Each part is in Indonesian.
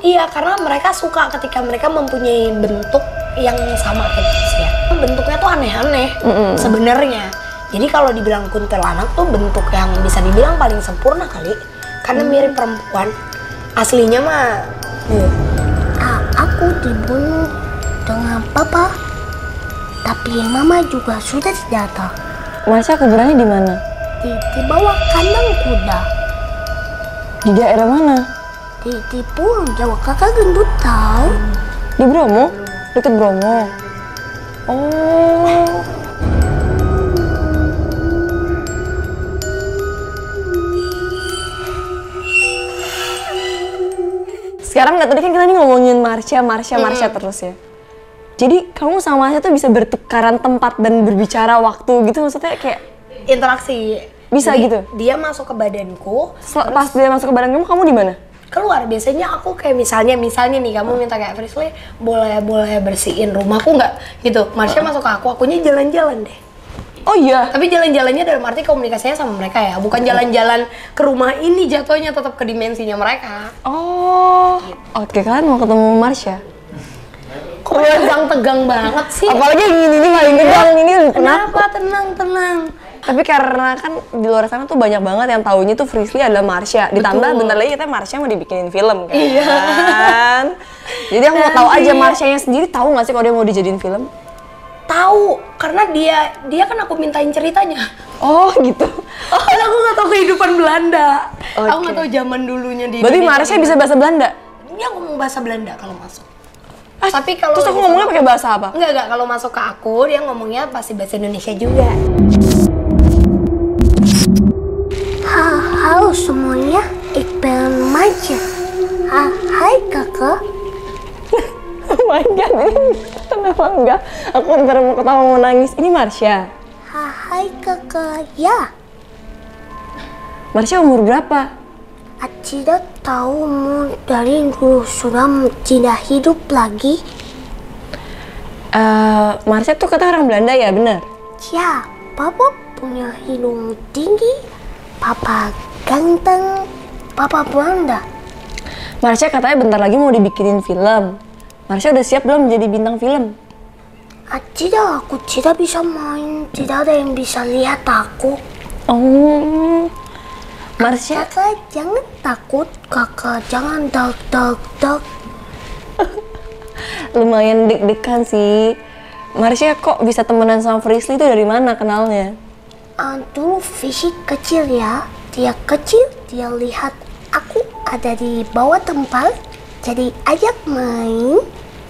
Iya, karena mereka suka ketika mereka mempunyai bentuk yang sama kayak manusia. Bentuknya tuh aneh-aneh sebenarnya. Jadi kalau dibilang kuntilanak tuh bentuk yang bisa dibilang paling sempurna kali. Karena mirip perempuan. Aslinya mah aku dibunuh dengan papa. Tapi mama juga sudah tidak tahu. Marsha kuburannya di mana? Di bawah kandang kuda. Di daerah mana? Di Pulau Jawa, kakak gendut tahu. Di Bromo? Deket Bromo? Oh. Sekarang tadi kan kita nih ngomongin Marsha terus ya. Jadi kamu sama Marsha tuh bisa bertukaran tempat dan berbicara waktu gitu, maksudnya kayak interaksi. Bisa jadi, gitu? Dia masuk ke badanku. Pas dia masuk ke badan kamu di mana? Keluar. Biasanya aku kayak misalnya nih kamu minta kayak Frisley boleh bersihin rumahku nggak gitu. Marsha masuk ke akunya jalan-jalan deh. Oh iya. Tapi jalan-jalannya dalam arti komunikasinya sama mereka ya, bukan jalan-jalan ke rumah ini, jatuhnya tetap ke dimensinya mereka. Oh. Oke, kalian mau ketemu Marsha? Kok tegang banget sih? Apalagi ini paling tegang ini. Kenapa? Tenang. Tapi karena kan di luar sana tuh banyak banget yang taunya tuh Frisley adalah Marsha. Ditambah bentar lagi kita Marsha mau dibikinin film kan. Iya. Jadi aku mau tahu aja Marshanya sendiri tahu nggak sih kalau dia mau dijadiin film? Tahu, karena dia kan aku mintain ceritanya. Oh gitu. Karena aku nggak tahu kehidupan Belanda. Okay. Aku nggak tahu zaman dulunya di Berarti Indonesia. Marsha bisa bahasa Belanda? Dia ngomong bahasa Belanda kalau masuk. Tapi kalau terus aku ngomongnya pakai bahasa apa? Enggak, kalau masuk ke aku dia ngomongnya pasti bahasa Indonesia juga. Halo semuanya, ik ben Marsha. Hai kakak. Oh my god, ini kenapa enggak? Aku ntar mau ketawa mau nangis. Ini Marsha. Hai kakak, ya. Marsha umur berapa? Tidak tahu dari dulu sudah tidak hidup lagi. Marsha tuh kata orang Belanda ya, bener? Ya, papa punya hidung tinggi, papa ganteng, papa Belanda. Marsha katanya bentar lagi mau dibikinin film. Marsha udah siap belum jadi bintang film? Tidak, aku tidak bisa main, tidak ada yang bisa lihat aku. Oh, Marsha. Kakak jangan takut, kakak jangan dag. Lumayan deg-degan sih. Marsha kok bisa temenan sama Frisley itu dari mana kenalnya? Dulu fisik kecil ya, dia kecil, dia lihat aku ada di bawah tempat, jadi ajak main,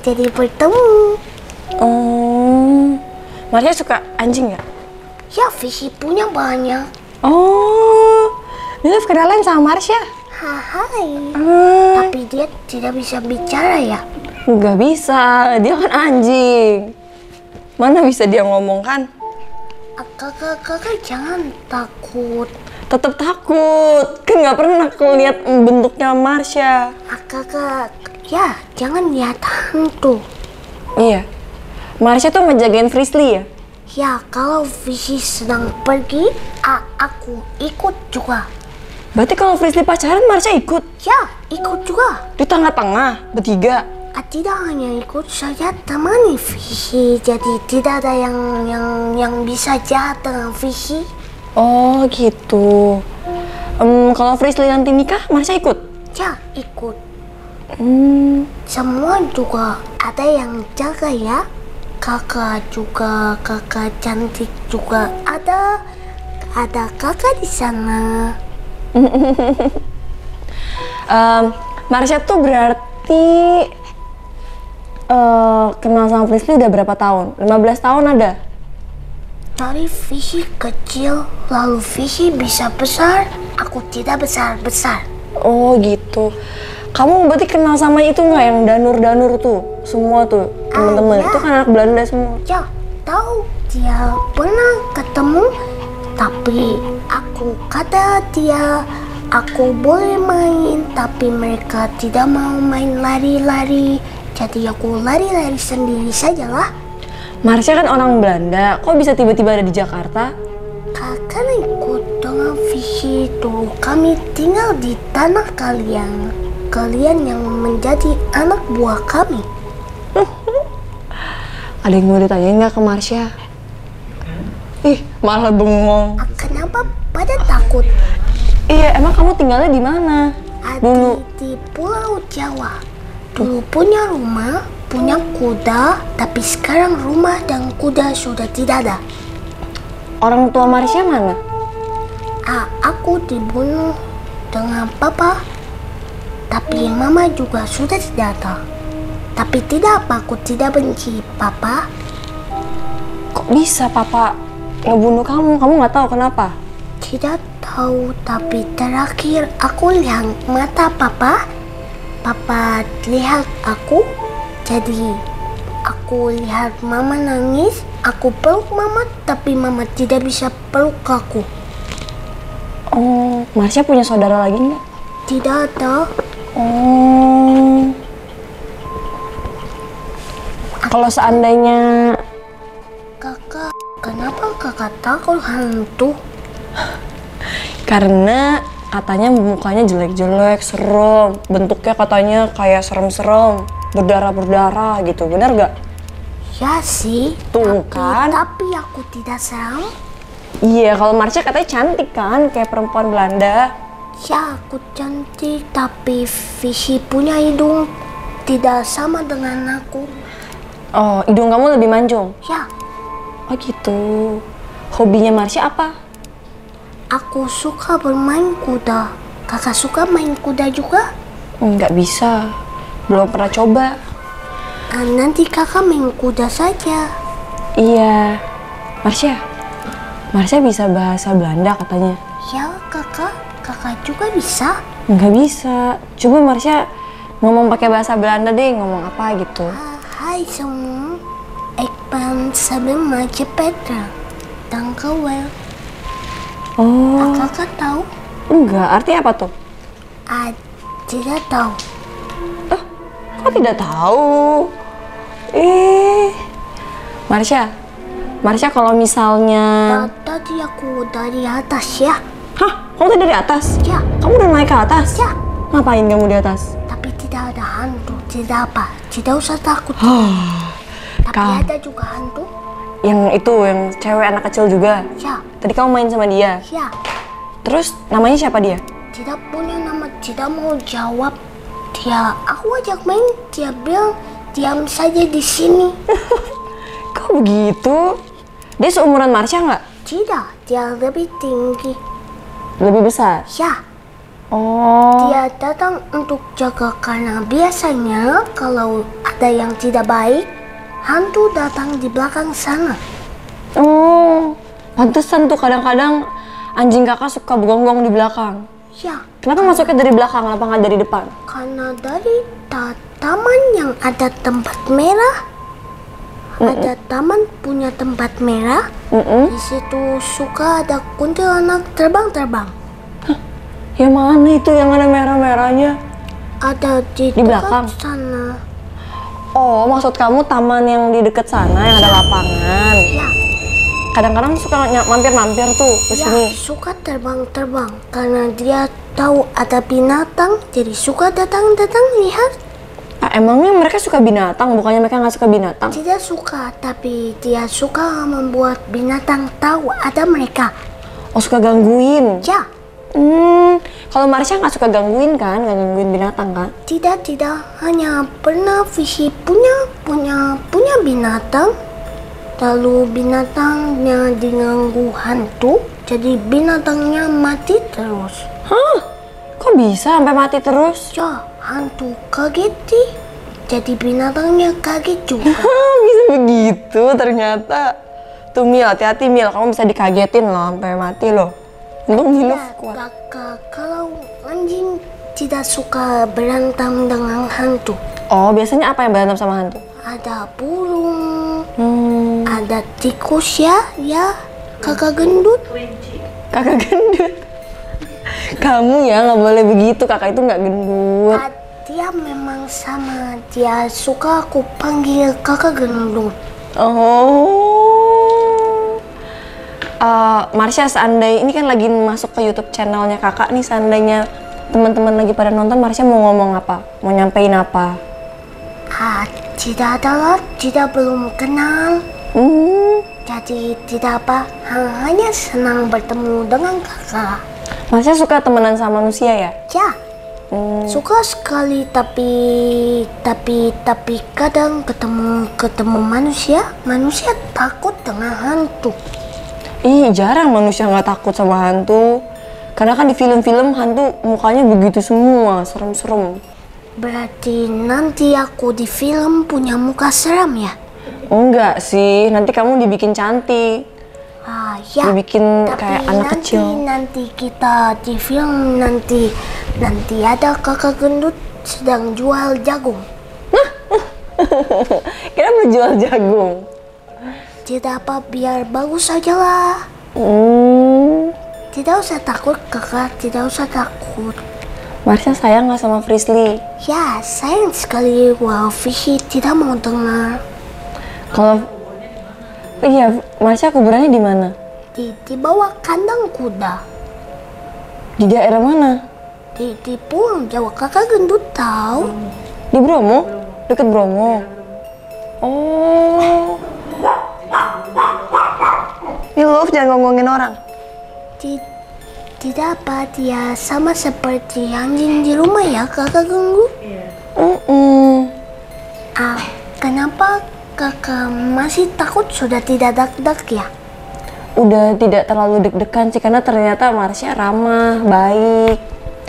jadi bertemu. Oh, Marsha suka anjing nggak? Ya, fisik punya banyak. Oh, Milif kenalan sama Marsha? Hai. Tapi dia tidak bisa bicara ya? Nggak bisa, dia kan anjing. Mana bisa dia ngomong kan? Kakak jangan takut. Tetap takut, kan nggak pernah aku lihat bentuknya Marsha. Kakak, ya jangan lihat hantu. Iya, Marsha tuh ngejagain Frisley ya? Ya, kalau Frisley sedang pergi, aku ikut juga. Berarti kalau Frisley pacaran, Marsha ikut? Ya, ikut juga. Di tengah-tengah, bertiga? Tidak hanya ikut saja, temani Frisley. Jadi tidak ada yang bisa jahat dengan Frisley. Oh gitu. Kalau Frisley nanti nikah, Marsha ikut? Ya, ikut. Semua juga ada yang jaga ya. Kakak juga, kakak cantik juga ada kakak di sana. Marsha tuh berarti kenal sama Frisley udah berapa tahun? 15 tahun ada? Dari Frisley kecil, lalu Frisley bisa besar, aku tidak besar-besar. Oh gitu. Kamu berarti kenal sama itu nggak yang danur-danur tuh? Semua tuh teman-teman ya. itu kan anak Belanda semua. Ya, tahu dia pernah ketemu, tapi aku kata dia aku boleh main, tapi mereka tidak mau main lari-lari. Jadi aku lari-lari sendiri sajalah. Marsha kan orang Belanda, kok bisa tiba-tiba ada di Jakarta? Kakak ikut dengan Frisley dulu kami tinggal di tanah kalian. kalian yang menjadi anak buah kami. Ada yang mau ditanyain nggak ke Marsha? Ih, malah bengong. Kenapa pada takut? Iya, emang kamu tinggalnya di mana? Dulu. Di Pulau Jawa. Dulu punya rumah, punya kuda, tapi sekarang rumah dan kuda sudah tidak ada. Orang tua Marsha mana? Aku dibunuh dengan papa, tapi mama juga sudah tidak ada. Tapi tidak apa, aku tidak benci papa. Kok bisa papa ngebunuh kamu? Kamu nggak tahu kenapa? Tidak tahu, tapi terakhir aku lihat mata papa. Papa lihat aku, jadi aku lihat mama nangis. Aku peluk mama, tapi mama tidak bisa peluk aku. Oh, Marsha punya saudara lagi nggak? Tidak ada. Oh. Kalau seandainya Kakak, kenapa kakak takut hantu? karena katanya mukanya jelek-jelek, serem, bentuknya katanya kayak serem-serem, berdarah-berdarah gitu, benar gak? Ya sih, Tuh kan? tapi aku tidak seram. Iya, kalau Marsha katanya cantik kan, kayak perempuan Belanda. Ya, aku cantik, tapi Visi punya hidung tidak sama dengan aku. Oh, hidung kamu lebih mancung? Ya, Oh gitu. Hobinya Marsha apa? aku suka bermain kuda. Kakak suka main kuda juga? Nggak bisa, belum pernah coba. Nanti kakak main kuda saja. Iya, Marsha bisa bahasa Belanda katanya. Ya, kakak juga bisa. Nggak bisa, coba Marsha ngomong pakai bahasa Belanda deh, ngomong apa gitu. Hai semua, ik ben Sabine Maatje Petra. Dank u wel. Oh, Kakak tahu? enggak, artinya apa tuh? Tidak tahu. Kok tidak tahu? Marsha kalau misalnya... Tadi aku dari atas ya. Hah? Kamu tadi dari atas? Ya. Kamu udah naik ke atas? Ya. Ngapain kamu di atas? Tapi tidak ada hantu, tidak apa. Tidak usah takut. Tapi Kak. ada juga hantu. Yang itu, yang cewek anak kecil juga? Ya, Tadi kamu main sama dia? ya. Terus namanya siapa dia? Tidak punya nama, tidak mau jawab. Aku ajak main, dia bilang diam saja di sini. Kok begitu? Dia seumuran Marsha nggak? Tidak, dia lebih tinggi. Lebih besar? Ya, Oh. dia datang untuk jaga karena biasanya kalau ada yang tidak baik, hantu datang di belakang sana. Oh. Pantesan tuh kadang-kadang anjing kakak suka begonggong di belakang. Ya, Kenapa masuknya dari belakang, kenapa nggak dari depan? karena dari taman yang ada tempat merah, ada taman punya tempat merah. Di situ suka ada kuntilanak terbang-terbang. Yang mana itu yang ada merah-merahnya? Ada di belakang? dekat sana. Oh, maksud kamu taman yang di dekat sana yang ada lapangan. Ya, Kadang-kadang suka mampir-mampir tuh ke ya, sini. suka terbang-terbang karena dia tahu ada binatang, jadi suka datang-datang lihat. Emangnya mereka suka binatang? Bukannya mereka nggak suka binatang? Tidak suka, tapi dia suka membuat binatang tahu ada mereka. Oh, suka gangguin? Ya, Kalau Marsha nggak suka gangguin kan? Nggak gangguin binatang kan? tidak, hanya pernah Visi punya binatang, lalu binatangnya diganggu hantu, jadi binatangnya mati terus. Hah? Kok bisa sampai mati terus? Ya, hantu kaget sih, jadi binatangnya kaget juga. Bisa begitu ternyata. Tuh Mil, hati-hati Mil, kamu bisa dikagetin loh sampai mati loh. Untung Mil Ya, kuat. kakak, kalau anjing tidak suka berantem dengan hantu. Oh, biasanya apa yang berantem sama hantu? Ada burung, ada tikus ya, kakak gendut. Kakak gendut. Kamu ya nggak boleh begitu, kakak itu nggak gendut. Dia memang sama, dia suka aku panggil kakak gendut. Oh. Marsha, seandainya ini kan lagi masuk ke YouTube channelnya kakak nih, seandainya teman-teman lagi pada nonton, Marsha mau ngomong apa? Mau nyampein apa? Tidak adalah, tidak belum kenal. Jadi tidak apa, hanya senang bertemu dengan kakak. Marsha suka temenan sama manusia ya? Ya, suka sekali, tapi kadang ketemu manusia takut dengan hantu. Ih, jarang manusia nggak takut sama hantu. Karena kan di film-film hantu mukanya begitu semua, serem-serem. Berarti nanti aku di film punya muka seram ya? Enggak sih, nanti kamu dibikin cantik. Ya. Dibikin Tapi kayak anak kecil. Nanti kita di film nanti ada kakak gendut sedang jual jagung. Kenapa jual jagung? Tidak apa, biar bagus saja lah. Tidak usah takut kakak, tidak usah takut. Marsha sayang nggak sama Frisley? Ya, sayang sekali. Wow, Fishy tidak mau dengar. Kalau iya, Marsha kuburannya di mana? Di bawah kandang kuda. Di daerah mana? Di Pulau Jawa, kakak gendut tahu. Di Bromo? Deket Bromo? Oh. Ini Love jangan ngomongin orang. Tidak apa, dia sama seperti anjing di rumah ya kakak gendut. Kenapa kakak masih takut, sudah tidak dak-dak ya? Udah tidak terlalu deg-degan sih, karena ternyata Marsha ramah, baik.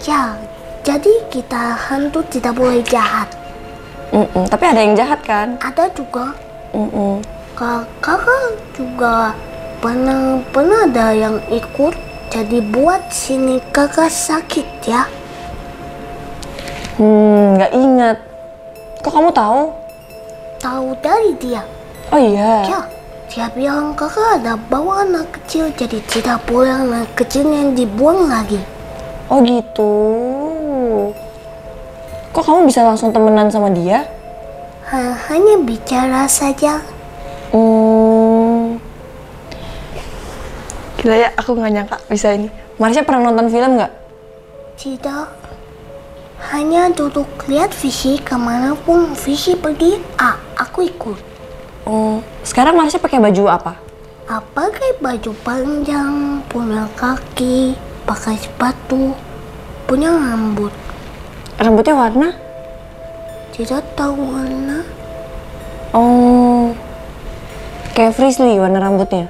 Ya, jadi kita hantu tidak boleh jahat. Tapi ada yang jahat kan? Ada juga. Kakak juga pernah ada yang ikut, jadi buat sini kakak sakit ya. Nggak ingat. Kok kamu tahu? Tahu dari dia. Oh iya. Ya, dia bilang kakak ada bawa anak kecil, jadi tidak boleh anak kecilnya dibuang lagi. Oh gitu. Kok kamu bisa langsung temenan sama dia? Hanya bicara saja. Gila ya, aku nggak nyangka bisa ini. Marsha pernah nonton film nggak? Tidak. Hanya duduk lihat Fishy, kemanapun Fishy pergi, aku ikut. Sekarang Marsha pakai baju apa? Pakai baju panjang, punya kaki, pakai sepatu, punya rambut. Rambutnya warna? Tidak tahu warna. Oh, kayak Frisley warna rambutnya?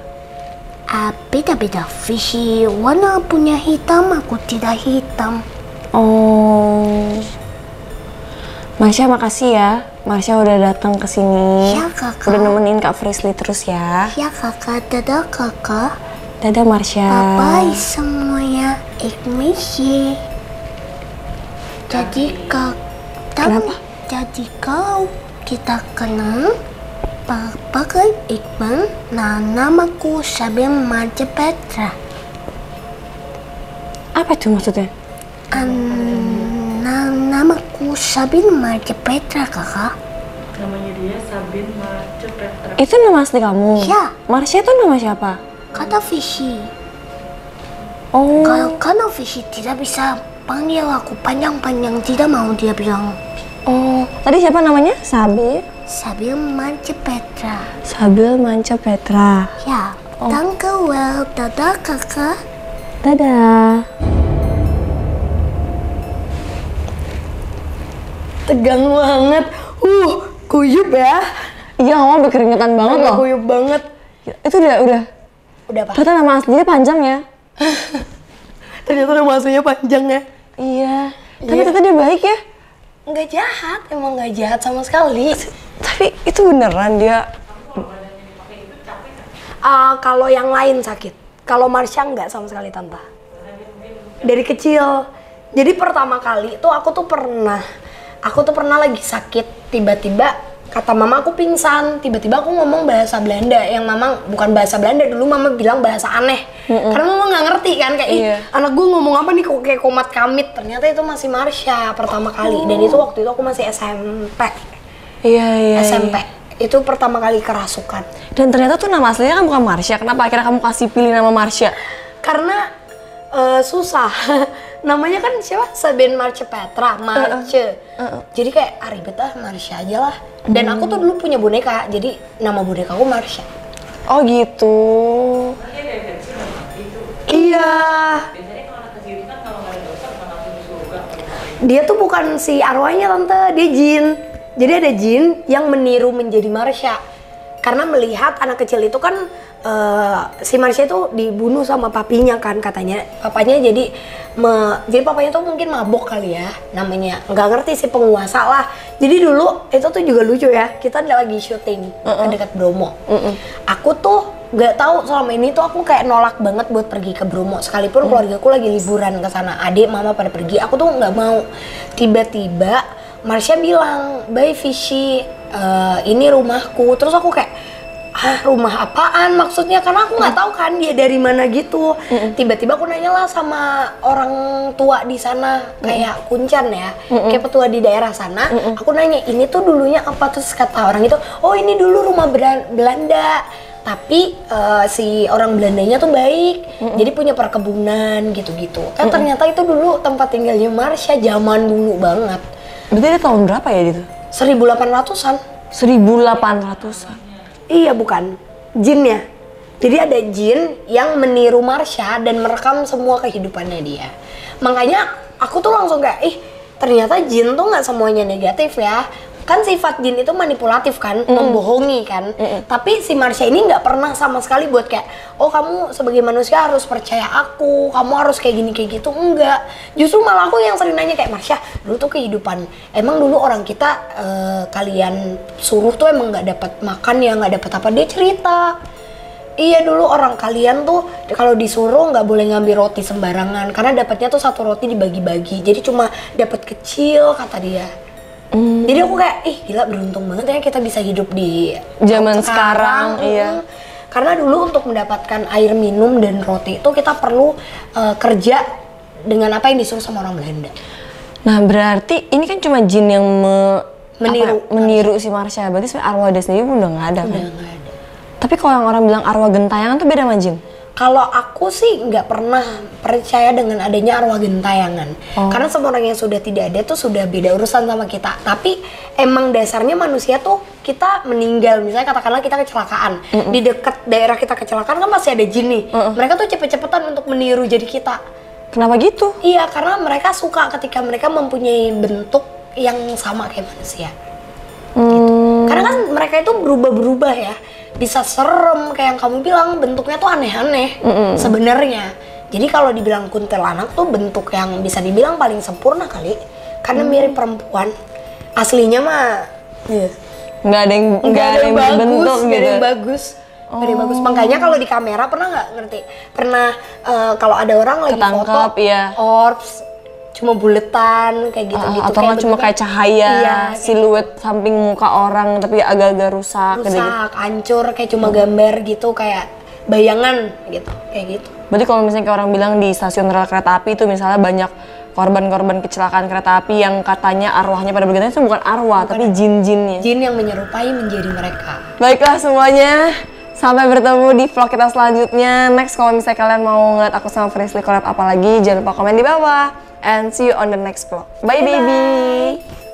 Beda-beda. Fishy warna punya hitam, aku tidak hitam. Oh, Marsha makasih ya. Marsha udah datang ke sini. Ya kakak. Udah nemenin Kak Frisley terus ya. Ya kakak, dadah kakak. Dadah Marsha. Bye semuanya. Ik miss you. Jadi Kenapa? Jadi kalau kita kenal pakai Iqbal, namaku Sabil Marja Petra. Apa itu maksudnya? Namaku Sabil Marja Petra kakak. Namanya dia Sabin Marja Petra. Itu nama asli kamu? Ya. Marsha itu nama siapa? Kata Fishy. Oh. Karena Fishy tidak bisa panggil aku panjang-panjang, tidak mau dia bilang. Oh, tadi siapa namanya? Sabil Marja Petra. Sabil Marja Petra. Ya, thank you well. Dadah kakak. Dadah. Tegang banget. Kuyup ya. Iya, kamu berkeringetan banget loh. Kuyup banget. Itu udah. Udah apa? Ternyata nama aslinya panjang ya. Ternyata nama aslinya panjang ya. Iya. Tapi ternyata dia baik ya. Nggak jahat, emang nggak jahat sama sekali. Tapi itu beneran dia. Kalau yang lain sakit. Kalau Marsha nggak sama sekali tante. Dari kecil. Jadi pertama kali itu aku tuh pernah lagi sakit, tiba-tiba kata mama aku pingsan, tiba-tiba aku ngomong bahasa Belanda yang mama bukan bahasa Belanda, dulu mama bilang bahasa aneh. Karena mama nggak ngerti kan, kayak Iya. anak gue ngomong apa nih kok kayak komat kamit. Ternyata itu masih Marsha pertama kali, dan itu waktu itu aku masih SMP. Iya. SMP. Itu pertama kali kerasukan. Dan ternyata tuh nama aslinya kan bukan Marsha. Kenapa akhirnya kamu kasih pilih nama Marsha? Karena susah namanya kan siapa? Sabine Marche Petra, Marche. Jadi kayak ribet Marsha aja lah. Dan aku tuh dulu punya boneka, jadi nama boneka aku Marsha. Oh gitu. Iya. Dia tuh bukan si arwahnya tante, dia jin. Jadi ada jin yang meniru menjadi Marsha. Karena melihat anak kecil itu kan si Marsha itu dibunuh sama papinya kan katanya. Papanya jadi papanya tuh mungkin mabok kali ya namanya. Nggak ngerti sih, penguasa lah. Jadi dulu itu tuh juga lucu ya. Kita lagi syuting dekat Bromo. Aku tuh nggak tahu selama ini tuh aku kayak nolak banget buat pergi ke Bromo. Sekalipun keluarga aku lagi liburan ke sana, adik mama pada pergi, aku tuh nggak mau. Tiba-tiba Marsha bilang, "Bye Fishy, ini rumahku." Terus aku kayak, rumah apaan maksudnya? Karena aku nggak tahu kan dia dari mana gitu. Tiba-tiba aku nanya lah sama orang tua di sana, kayak kuncan ya, kayak petua di daerah sana. Aku nanya, ini tuh dulunya apa? Terus kata orang itu, oh ini dulu rumah Belanda. Tapi si orang Belandanya tuh baik, jadi punya perkebunan gitu-gitu. Ternyata itu dulu tempat tinggalnya Marsha zaman dulu banget. Berarti dia tahun berapa ya itu? 1800-an. 1800-an. Iya bukan, jinnya. Jadi ada jin yang meniru Marsha dan merekam semua kehidupannya dia. Makanya aku tuh langsung kayak, ternyata jin tuh nggak semuanya negatif ya. Kan sifat jin itu manipulatif kan, membohongi kan. Tapi si Marsha ini nggak pernah sama sekali buat kayak, oh kamu sebagai manusia harus percaya aku, kamu harus kayak gini kayak gitu. Enggak. Justru malah aku yang sering nanya kayak, Marsha, dulu tuh kehidupan, emang dulu orang kita kalian suruh tuh emang nggak dapat makan ya, nggak dapat apa? Dia cerita. Iya dulu orang kalian tuh kalau disuruh nggak boleh ngambil roti sembarangan karena dapatnya tuh satu roti dibagi-bagi. Jadi cuma dapat kecil kata dia. Jadi aku kayak, gila beruntung banget ya kita bisa hidup di zaman sekarang. Iya. Karena dulu untuk mendapatkan air minum dan roti itu kita perlu kerja dengan apa yang disuruh sama orang Belanda. Nah berarti ini kan cuma jin yang meniru si Marsha. Berarti sebenarnya arwah dia sendiri pun udah nggak ada kan? Udah nggak ada. Tapi kalau yang orang bilang arwah gentayangan tuh beda sama jin? Kalau aku sih nggak pernah percaya dengan adanya arwah gentayangan. Karena semua orang yang sudah tidak ada tuh sudah beda urusan sama kita. Tapi emang dasarnya manusia tuh kita meninggal. Misalnya katakanlah kita kecelakaan. Di dekat daerah kita kecelakaan kan masih ada jin nih. Mereka tuh cepet-cepetan untuk meniru jadi kita. Kenapa gitu? Iya, karena mereka suka ketika mereka mempunyai bentuk yang sama kayak manusia. Gitu. Karena kan mereka itu berubah-berubah ya. Bisa serem kayak yang kamu bilang, bentuknya tuh aneh-aneh sebenarnya. Jadi kalau dibilang kuntilanak tuh bentuk yang bisa dibilang paling sempurna kali, karena mirip perempuan. Aslinya mah nggak ada yang berbentuk gitu. Nggak ada yang bagus. Nggak ada yang bagus. Makanya kalau di kamera pernah nggak ngerti? Pernah kalau ada orang lagi ketangkep, foto, iya. orbs cuma buletan kayak gitu-gitu. Atau nggak cuma kayak cahaya, iya, siluet samping muka orang tapi agak-agak rusak. Hancur, kayak cuma gambar gitu, kayak bayangan gitu, kayak gitu. Berarti kalau misalnya kayak orang bilang di stasiun rel kereta api itu misalnya banyak korban-korban kecelakaan kereta api yang katanya arwahnya pada berganti, itu bukan arwah, tapi jin-jinnya. Jin yang menyerupai menjadi mereka. Baiklah semuanya, sampai bertemu di vlog kita selanjutnya. Next kalau misalnya kalian mau ngeliat aku sama Frisley collab apa lagi, jangan lupa komen di bawah. And see you on the next vlog. Bye baby!